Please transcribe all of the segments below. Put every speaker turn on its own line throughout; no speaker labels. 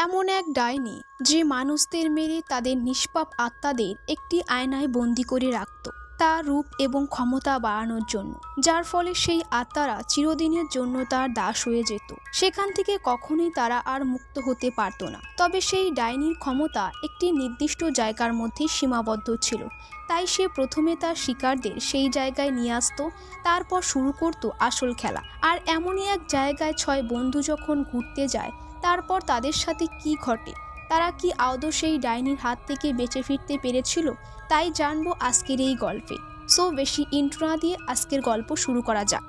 এমন এক ডাইনি যে মানুষদের মেরে তাদের নিষ্পাপ আত্মাদের একটি আয়নায় বন্দি করে রাখত তার রূপ এবং ক্ষমতা বাড়ানোর জন্য, যার ফলে সেই আত্মারা চিরদিনের জন্য তার দাস হয়ে যেত। সেখান থেকে কখনোই তারা আর মুক্ত হতে পারত না। তবে সেই ডাইনির ক্ষমতা একটি নির্দিষ্ট জায়গার মধ্যে সীমাবদ্ধ ছিল। তাই সে প্রথমে তার শিকারদের সেই জায়গায় নিয়ে আসতো, তারপর শুরু করত আসল খেলা। আর এমনই এক জায়গায় 6 বন্ধু যখন ঘুরতে যায়, তারপর তাদের সাথে কি ঘটে, তারা কি আদৌ সেই ডাইনির হাত থেকে বেঁচে ফিরতে পেরেছিল, তাই জানবো আজকের এই গল্পে। সো বেশি ইন্ট্রো না দিয়ে আজকের গল্প শুরু করা যাক।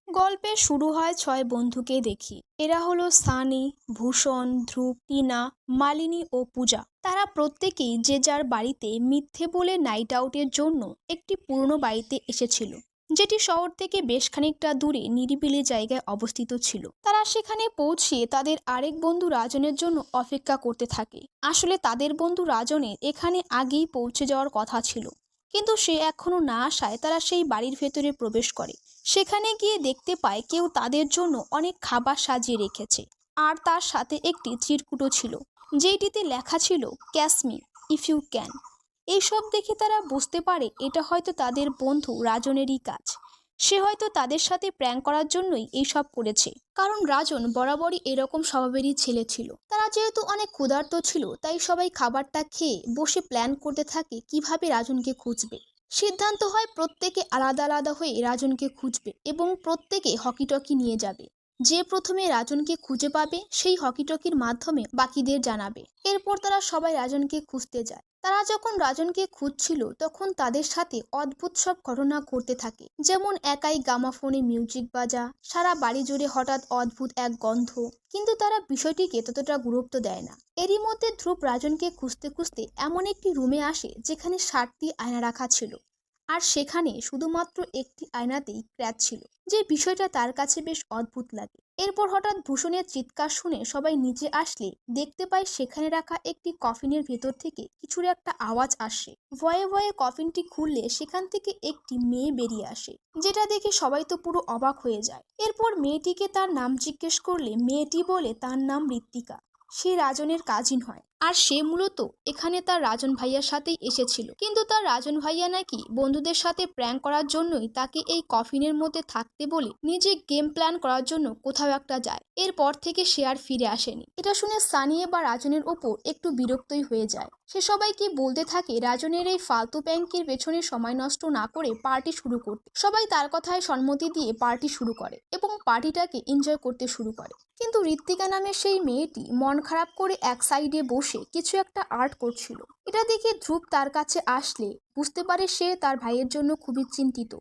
গল্পে শুরু হয় 6 বন্ধুকে দেখি। এরা হলো সানি, ভূষণ, ধ্রুব, টিনা, মালিনী ও পূজা। তারা প্রত্যেকেই যে যার বাড়িতে মিথ্যে বলে নাইট আউটের জন্য একটি পুরনো বাড়িতে এসেছিল, যেটি শহর থেকে বেশ খানিকটা দূরে নিরিবিলি জায়গায় অবস্থিত ছিল। তারা সেখানে পৌঁছিয়ে তাদের আরেক বন্ধু রাজনের জন্য অপেক্ষা করতে থাকে। আসলে তাদের বন্ধু রাজনের এখানে আগেই পৌঁছে যাওয়ার কথা ছিল, কিন্তু সে এখনো না আসায় তারা সেই বাড়ির ভেতরে প্রবেশ করে। সেখানে গিয়ে দেখতে পায় কেউ তাদের জন্য অনেক খাবার সাজিয়ে রেখেছে, আর তার সাথে একটি চিরকুটো ছিল, যেটিতে লেখা ছিল catch me if you can. এইসব দেখে তারা বুঝতে পারে এটা হয়তো তাদের বন্ধু রাজনেরই কাজ। সে হয়তো তাদের সাথে প্র্যাঙ্ক করার জন্যই এইসব করেছে, কারণ রাজন বরাবরই এরকম স্বভাবেরই ছেলে ছিল। তারা যেহেতু অনেক ক্ষুধার্ত ছিল, তাই সবাই খাবারটা খেয়ে বসে প্ল্যান করতে থাকে কিভাবে রাজনকে খুঁজবে। সিদ্ধান্ত হয় প্রত্যেকে আলাদা আলাদা হয়ে রাজনকে খুঁজবে এবং প্রত্যেকে হকিটকি নিয়ে যাবে। যে প্রথমে রাজনকে খুঁজে পাবে সেই হকিটকির মাধ্যমে বাকিদের জানাবে। এরপর তারা সবাই রাজনকে খুঁজতে যায়। তারা যখন রাজনকে খুঁজছিল তখন তাদের সাথে অদ্ভুত সব ঘটনা ঘটতে থাকে, যেমন একাই গ্রামাফোনে মিউজিক বাজা, সারা বাড়ি জুড়ে হঠাৎ অদ্ভুত এক গন্ধ। কিন্তু তারা বিষয়টিকে ততটা গুরুত্ব দেয় না। এরই মধ্যে ধ্রুব রাজনকে খুঁজতে খুঁজতে এমন একটি রুমে আসে যেখানে 7টি আয়না রাখা ছিল, আর সেখানে শুধুমাত্র একটি আয়নাতেই ক্র্যাচ ছিল, যে বিষয়টা তার কাছে বেশ অদ্ভুত লাগে। এরপর হঠাৎ ভূষণের চিৎকার শুনে সবাই নিচে আসলে দেখতে পায় সেখানে রাখা একটি কফিনের ভেতর থেকে কিছুর একটা আওয়াজ আসে। ভয়ে ভয়ে কফিনটি খুললে সেখান থেকে একটি মেয়ে বেরিয়ে আসে, যেটা দেখে সবাই তো পুরো অবাক হয়ে যায়। এরপর মেয়েটিকে তার নাম জিজ্ঞেস করলে মেয়েটি বলে তার নাম ঋত্বিকা। সে রাজনের কাজিন হয়, আর সে মূলত এখানে তার রাজন ভাইয়ার সাথেই এসেছিল। কিন্তু তার রাজন ভাইয়া নাকি বন্ধুদের সাথে প্র্যাঙ্ক করার জন্যই তাকে এই কফিনের মধ্যে থাকতে বলে নিজে গেম প্ল্যান করার জন্য কোথাও একটা যায়। এরপর থেকে সে আর ফিরে আসেনি। এটা শুনে সানিয়ে বা রাজনের ওপর একটু বিরক্তই হয়ে যায়। সে সবাইকে বলতে থাকে রাজনের এই ফালতু প্র্যাঙ্কের পেছনে সময় নষ্ট না করে পার্টি শুরু করতে। সবাই তার কথায় সম্মতি দিয়ে পার্টি শুরু করে এবং পার্টিটাকে এনজয় করতে শুরু করে। কিন্তু ঋত্বিকা নামের সেই মেয়েটি মন খারাপ করে এক সাইডে বসে কিছু একটা আর্ট করছিল। এটা দেখে ধ্রুব তার কাছে আসলে বুঝতে পারে সে তার ভাইয়ের জন্য খুবই চিন্তিত।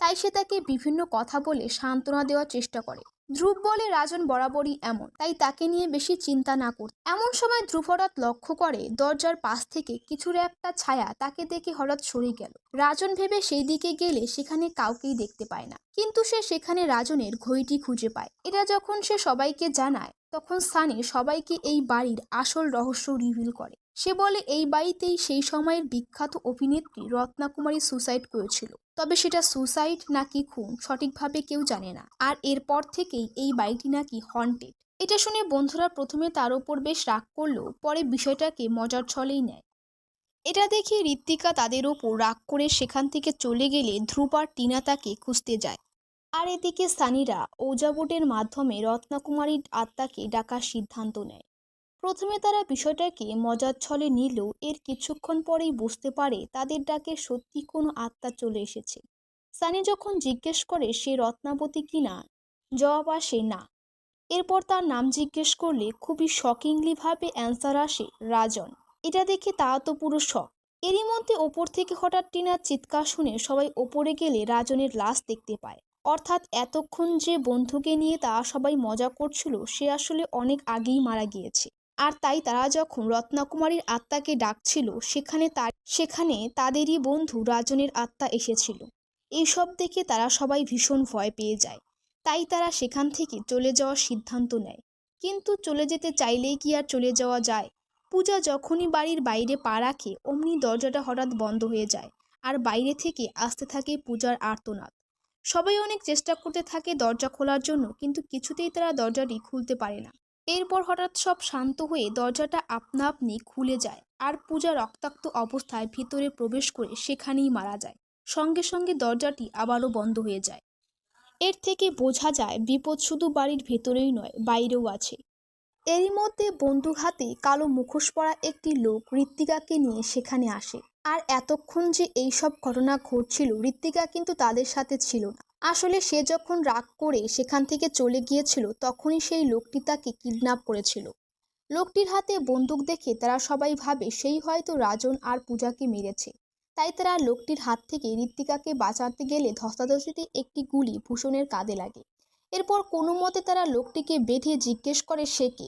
তাই সে তাকে বিভিন্ন কথা বলে সান্ত্বনা দেওয়ার চেষ্টা করে। ধ্রুব বলে রাজন বরাবরই এমন, তাই তাকে নিয়ে বেশি চিন্তা না করতে। এমন সময় ধ্রুব হঠাৎ লক্ষ্য করে দরজার পাশ থেকে কিছুর একটা ছায়া তাকে দেখে হঠাৎ সরে গেল। রাজন ভেবে সেই দিকে গেলে সেখানে কাউকেই দেখতে পায় না, কিন্তু সে সেখানে রাজনের ঘড়িটি খুঁজে পায়। এটা যখন সে সবাইকে জানায় তখন সানি সবাইকে এই বাড়ির আসল রহস্য রিভিল করে। সে বলে এই বাড়িতেই সেই সময়ের বিখ্যাত অভিনেত্রী রত্নাকুমারী সুসাইড করেছিল। তবে সেটা সুসাইড নাকি খুন সঠিকভাবে কেউ জানে না, আর এরপর থেকেই এই বাড়িটি নাকি হন্টেড। এটা শুনে বন্ধুরা প্রথমে তার ওপর বেশ রাগ করলেও পরে বিষয়টাকে মজার ছলেই নেয়। এটা দেখে ঋত্বিকা তাদের ওপর রাগ করে সেখান থেকে চলে গেলে ধ্রুব আর টিনা তাকে খুঁজতে যায়। আর এদিকে সানিরা ওজাবোর্ডের মাধ্যমে রত্নাকুমারীর আত্মাকে ডাকার সিদ্ধান্ত নেয়। প্রথমে তারা বিষয়টাকে মজার ছলে নিলেও এর কিছুক্ষণ পরেই বুঝতে পারে তাদের ডাকে সত্যি কোনো আত্মা চলে এসেছে। সানি যখন জিজ্ঞেস করে সে রত্নাবতী কিনা, জবাব আসে না। এরপর তার নাম জিজ্ঞেস করলে খুবই শকিংলি ভাবে অ্যান্সার আসে রাজন। এটা দেখে তা তো পুরো শক। এরই মধ্যে ওপর থেকে হঠাৎ টিনার চিৎকার শুনে সবাই ওপরে গেলে রাজনের লাশ দেখতে পায়। অর্থাৎ এতক্ষণ যে বন্ধুকে নিয়ে তারা সবাই মজা করছিল সে আসলে অনেক আগেই মারা গিয়েছে। আর তাই তারা যখন রত্নাকুমারীর আত্মাকে ডাকছিল সেখানে তাদেরই বন্ধু রাজনের আত্মা এসেছিল। এইসব দেখে তারা সবাই ভীষণ ভয় পেয়ে যায়। তাই তারা সেখান থেকে চলে যাওয়ার সিদ্ধান্ত নেয়। কিন্তু চলে যেতে চাইলেই কি আর চলে যাওয়া যায়? পূজা যখনই বাড়ির বাইরে পা রাখে অমনি দরজাটা হঠাৎ বন্ধ হয়ে যায়, আর বাইরে থেকে আসতে থাকে পূজার আর্তনাদ। সবাই অনেক চেষ্টা করতে থাকে দরজা খোলার জন্য, কিন্তু কিছুতেই তারা দরজাটি খুলতে পারে না। এরপর হঠাৎ সব শান্ত হয়ে দরজাটা আপনা আপনি খুলে যায় আর পূজা রক্তাক্ত অবস্থায় ভিতরে প্রবেশ করে সেখানেই মারা যায়। সঙ্গে সঙ্গে দরজাটি আবারও বন্ধ হয়ে যায়। এর থেকে বোঝা যায় বিপদ শুধু বাড়ির ভেতরেই নয়, বাইরেও আছে। এরই মধ্যে বন্দুক হাতে কালো মুখোশ পরা একটি লোক ঋত্বিকাকে নিয়ে সেখানে আসে। আর এতক্ষণ যে এইসব ঘটনা ঘটছিল, ঋত্বিকা কিন্তু তাদের সাথে ছিল না। আসলে সে যখন রাগ করে সেখান থেকে চলে গিয়েছিল, তখনই সেই লোকটি তাকে কিডন্যাপ করেছিল। লোকটির হাতে বন্দুক দেখে তারা সবাই ভাবে সেই হয়তো রাজন আর পূজাকে মেরেছে। তাই তারা লোকটির হাত থেকে ঋত্বিকাকে বাঁচাতে গেলে ধস্তাধস্তিতে একটি গুলি ভূষণের কাঁধে লাগে। এরপর কোনো মতে তারা লোকটিকে বেঁধে জিজ্ঞেস করে সে কে।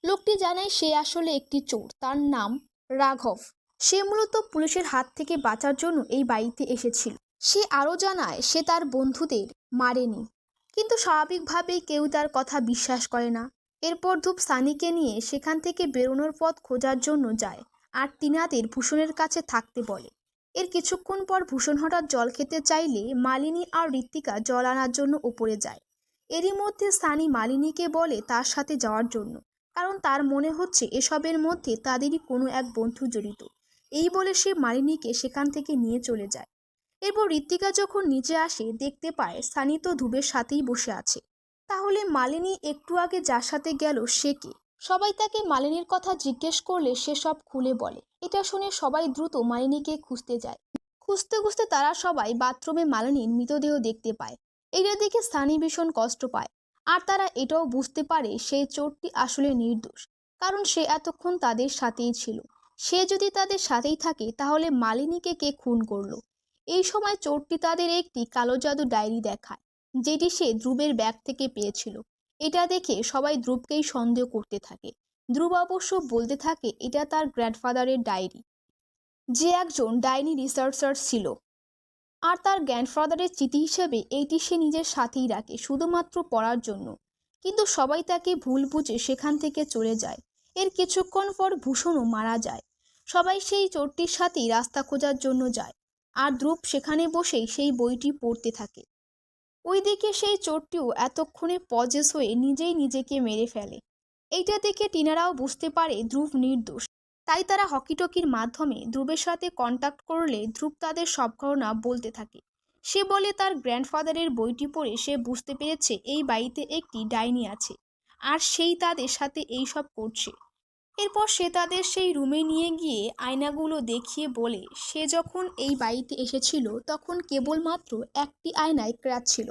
লোকটি জানায় সে আসলে একটি চোর, তার নাম রাঘব। সে মূলত পুলিশের হাত থেকে বাঁচার জন্য এই বাড়িতে এসেছিল। সে আরও জানায় সে তার বন্ধুদের মারেনি, কিন্তু স্বাভাবিকভাবেই কেউ তার কথা বিশ্বাস করে না। এরপর ধূপ সানিকে নিয়ে সেখান থেকে বেরোনোর পথ খোঁজার জন্য যায় আর টিনাদের ভূষণের কাছে থাকতে বলে। এর কিছুক্ষণ পর ভূষণ হঠাৎ জল খেতে চাইলে মালিনী আর ঋত্বিকা জল আনার জন্য উপরে যায়। এরই মধ্যে সানি মালিনীকে বলে তার সাথে যাওয়ার জন্য, কারণ তার মনে হচ্ছে এসবের মধ্যে তাদেরই কোনো এক বন্ধু জড়িত। এই বলে সে মালিনীকে সেখান থেকে নিয়ে চলে যায়। এরপর ঋত্বিকা যখন নিচে আসে দেখতে পায় সানি তো ধুবের সাথেই বসে আছে। তাহলে মালিনী একটু আগে যার সাথে গেল সে কে? সবাই তাকে মালিনীর কথা জিজ্ঞেস করলে সে সব খুলে বলে। এটা শুনে সবাই দ্রুত মালিনীকে খুঁজতে যায়। খুঁজতে খুঁজতে তারা সবাই বাথরুমে মালিনীর মৃতদেহ দেখতে পায়। এটা দেখে সানি ভীষণ কষ্ট পায়। আর তারা এটাও বুঝতে পারে সেই চোরটি আসলে নির্দোষ, কারণ সে এতক্ষণ তাদের সাথেই ছিল। সে যদি তাদের সাথেই থাকে তাহলে মালিনীকে কে খুন করলো? এই সময় চোরটি তাদের একটি কালো জাদু ডায়েরি দেখায়, যেটি সে ধ্রুবের ব্যাগ থেকে পেয়েছিল। এটা দেখে সবাই ধ্রুবকেই সন্দেহ করতে থাকে। ধ্রুব অবশ্য বলতে থাকে এটা তার গ্র্যান্ডফাদারের ডায়েরি, যে একজন ডাইনি রিসার্চার ছিল। আর তার গ্র্যান্ডফাদারের স্মৃতি হিসেবে এইটি সে নিজের সাথেই রাখে, শুধুমাত্র পড়ার জন্য। কিন্তু সবাই তাকে ভুল বুঝে সেখান থেকে চলে যায়। এর কিছুক্ষণ পর ভূষণও মারা যায়। সবাই সেই চোরটির সাথেই রাস্তা খোঁজার জন্য যায়, আর ধ্রুব সেখানে বসেই সেই বইটি পড়তে থাকে। ওইদিকে সেই চোরটিও এতক্ষণে পজেস হয়ে নিজেই নিজেকে মেরে ফেলে। এইটা দেখে টিনারাও বুঝতে পারে ধ্রুব নির্দোষ। তাই তারা হকিটকির মাধ্যমে ধ্রুবের সাথে কন্ট্যাক্ট করলে ধ্রুব তাদের সব ঘটনা বলতে থাকে। সে বলে তার গ্র্যান্ডফাদারের বইটি পড়ে সে বুঝতে পেরেছে এই বাড়িতে একটি ডাইনি আছে, আর সেই তাদের সাথে এই সব করছে। এরপর সে তাদের সেই রুমে নিয়ে গিয়ে আয়নাগুলো দেখিয়ে বলে সে যখন এই বাড়িতে এসেছিল তখন কেবলমাত্র একটি আয়নায় ক্র্যাচ ছিল,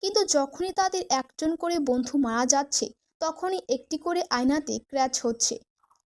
কিন্তু যখনই তাদের একজন করে বন্ধু মারা যাচ্ছে তখনই একটি করে আয়নাতে ক্র্যাচ হচ্ছে।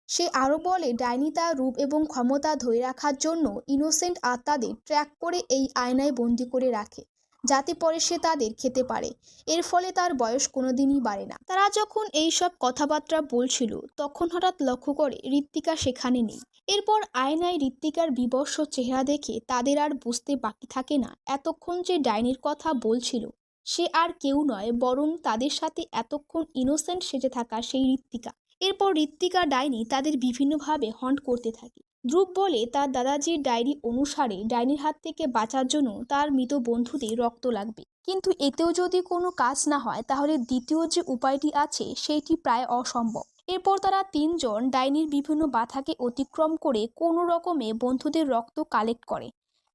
সে আরও বলে ডাইনি তার রূপ এবং ক্ষমতা ধরে রাখার জন্য ইনোসেন্ট আত্মাদের ট্র্যাক করে এই আয়নায় বন্দি করে রাখে, যাতে পরে সে তাদের খেতে পারে। এর ফলে তার বয়স কোনোদিনই বাড়ে না। তারা যখন এই সব কথাবার্তা বলছিল তখন হঠাৎ লক্ষ্য করে ঋত্বিকা সেখানে নেই। এরপর আয়নায় ঋত্বিকার বিবস্ত্র চেহারা দেখে তাদের আর বুঝতে বাকি থাকে না এতক্ষণ যে ডাইনির কথা বলছিল সে আর কেউ নয়, বরং তাদের সাথে এতক্ষণ ইনোসেন্ট সেজে থাকা সেই ঋত্বিকা। এরপর ঋত্বিকা ডাইনি তাদের বিভিন্নভাবে হন্ট করতে থাকে। ধ্রুব বলে তার দাদাজির ডায়েরি অনুসারে ডাইনির হাত থেকে বাঁচার জন্য তার মৃত বন্ধুদের রক্ত লাগবে, কিন্তু এতেও যদি কোনো কাজ না হয় তাহলে দ্বিতীয় যে উপায়টি আছে সেইটি প্রায় অসম্ভব। এরপর তারা তিনজন ডাইনির বিভিন্ন বাধাকে অতিক্রম করে কোনো রকমে বন্ধুদের রক্ত কালেক্ট করে,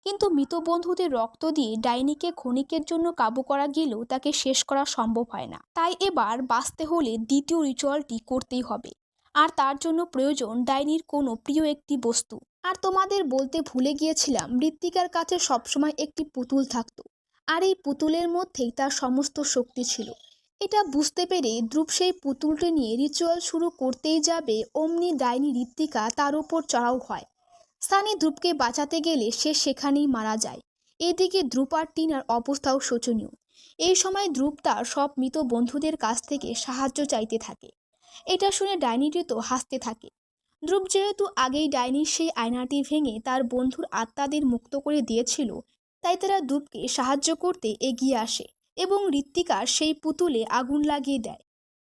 কিন্তু মৃত বন্ধুদের রক্ত দিয়ে ডাইনিকে ক্ষণিকের জন্য কাবু করা গেলেও তাকে শেষ করা সম্ভব হয় না। তাই এবার বাঁচতে হলে দ্বিতীয় রিচুয়ালটি করতেই হবে, আর তার জন্য প্রয়োজন ডাইনির কোনো প্রিয় একটি বস্তু। আর তোমাদের বলতে ভুলে গিয়েছিলাম, ঋত্বিকার কাছে সবসময় একটি পুতুল থাকতো, আর এই পুতুলের মধ্যেই তার সমস্ত শক্তি ছিল। এটা বুঝতে পেরে ধ্রুব সেই পুতুলটি নিয়ে রিচুয়াল শুরু করতেই যাবে, অমনি ডাইনি ঋত্বিকা তার উপর চড়াও হয়। সানি ধ্রুবকে বাঁচাতে গেলে সে সেখানেই মারা যায়। এদিকে ধ্রুব আর টিনার অবস্থাও শোচনীয়। এই সময় ধ্রুব তার সব মৃত বন্ধুদের কাছ থেকে সাহায্য চাইতে থাকে। এটা শুনে ডাইনিটি তো হাসতে থাকে। ধ্রুব যেহেতু আগেই ডাইনির সেই আয়নাটি ভেঙে তার বন্ধুর আত্মাদের মুক্ত করে দিয়েছিল, তাই তারা ধ্রুবকে সাহায্য করতে এগিয়ে আসে এবং ঋত্বিকার সেই পুতুলে আগুন লাগিয়ে দেয়,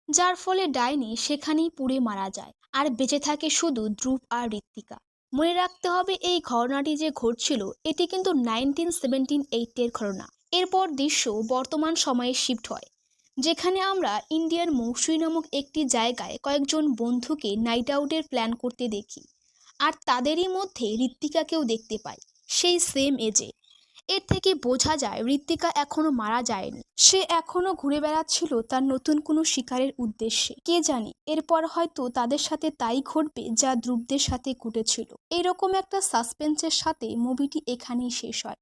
যার ফলে ডাইনি সেখানেই পুড়ে মারা যায় আর বেঁচে থাকে শুধু ধ্রুব আর ঋত্বিকা। মনে রাখতে হবে এই ঘটনাটি যে ঘটছিল এটি কিন্তু 1978 ঘটনা। এরপর দৃশ্য বর্তমান সময়ে শিফট হয়। যেখানে আমরা ইন্ডিয়ার মৌসুমী নামক একটি জায়গায় কয়েকজন বন্ধুকে নাইট আউটের প্ল্যান করতে দেখি, আর তাদেরই মধ্যে ঋত্বিকাকেও দেখতে পাই, সেই সেম এজে। এর থেকে বোঝা যায় ঋত্বিকা এখনো মারা যায়নি, সে এখনো ঘুরে বেড়াচ্ছিল তার নতুন কোনো শিকারের উদ্দেশ্যে। কে জানে এরপর হয়তো তাদের সাথে তাই ঘটবে যা ধ্রুবদের সাথে ঘটেছিল। এরকম একটা সাসপেন্সের সাথে মুভিটি এখানেই শেষ হয়।